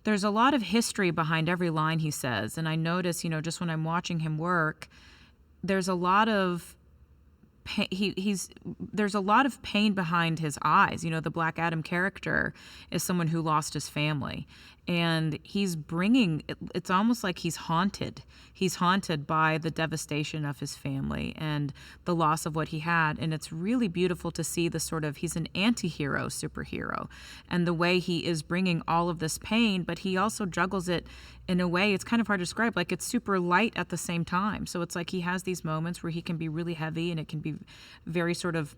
There's a lot of history behind every line he says, and I notice, just when I'm watching him work, there's a lot of there's a lot of pain behind his eyes. The Black Adam character is someone who lost his family, and it's almost like he's haunted. He's haunted by the devastation of his family and the loss of what he had. And it's really beautiful to see he's an anti-hero superhero, and the way he is bringing all of this pain, but he also juggles it in a way it's kind of hard to describe. Like, it's super light at the same time. So it's like he has these moments where he can be really heavy, and it can be very sort of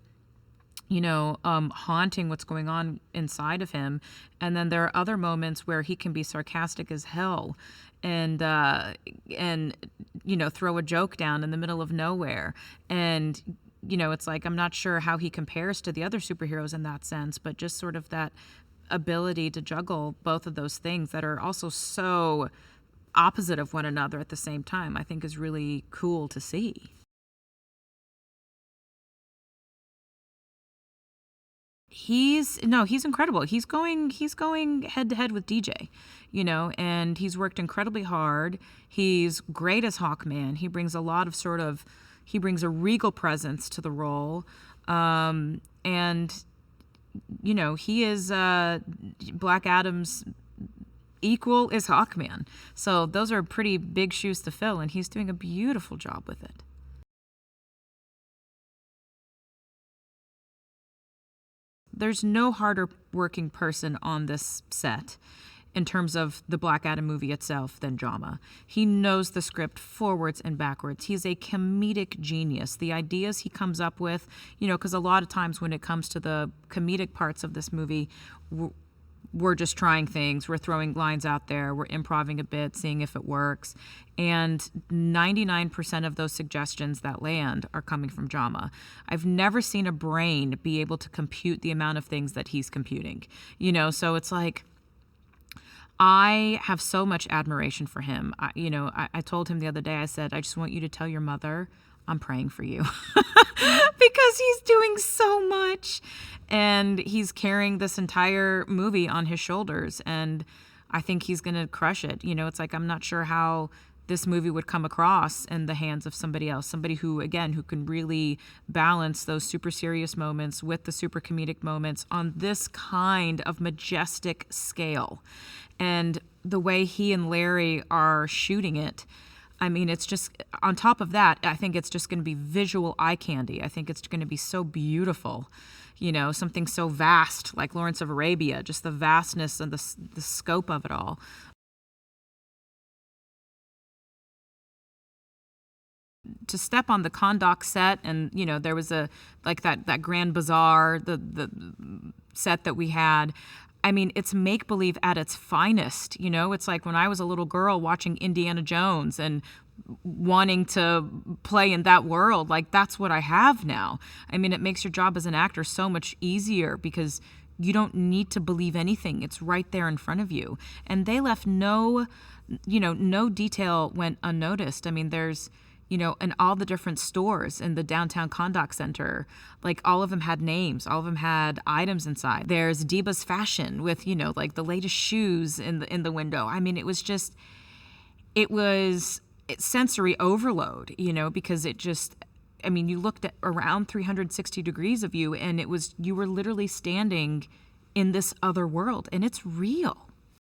haunting what's going on inside of him. And then there are other moments where he can be sarcastic as hell and throw a joke down in the middle of nowhere. And, it's like, I'm not sure how he compares to the other superheroes in that sense, but just sort of that ability to juggle both of those things that are also so opposite of one another at the same time, I think is really cool to see. He's incredible. He's going head to head with DJ, and he's worked incredibly hard. He's great as Hawkman. He brings he brings a regal presence to the role. And he is Black Adam's equal is Hawkman. So those are pretty big shoes to fill, and he's doing a beautiful job with it. There's no harder working person on this set in terms of the Black Adam movie itself than Jama. He knows the script forwards and backwards. He's a comedic genius. The ideas he comes up with, because a lot of times when it comes to the comedic parts of this movie, we're just trying things. We're throwing lines out there. We're improvising a bit, seeing if it works. And 99% of those suggestions that land are coming from Jama. I've never seen a brain be able to compute the amount of things that he's computing. So it's like, I have so much admiration for him. I told him the other day, I said, I just want you to tell your mother I'm praying for you because he's doing so much, and he's carrying this entire movie on his shoulders, and I think he's going to crush it. It's like, I'm not sure how this movie would come across in the hands of somebody else, somebody who can really balance those super serious moments with the super comedic moments on this kind of majestic scale. And the way he and Larry are shooting it, I mean, it's just, on top of that, I think it's just going to be visual eye candy. I think it's going to be so beautiful, something so vast like Lawrence of Arabia, just the vastness and the scope of it all. To step on the Kondak set, and there was that Grand Bazaar, the set that we had. I mean, it's make-believe at its finest. It's like when I was a little girl watching Indiana Jones and wanting to play in that world. Like, that's what I have now. I mean, it makes your job as an actor so much easier because you don't need to believe anything. It's right there in front of you. And they left no detail went unnoticed. I mean, there's, in all the different stores in the downtown Kondak Center, like, all of them had names, all of them had items inside. There's Diba's Fashion with, like, the latest shoes in the window. I mean, it was sensory overload, because you looked at around 360 degrees of you, and you were literally standing in this other world, and it's real.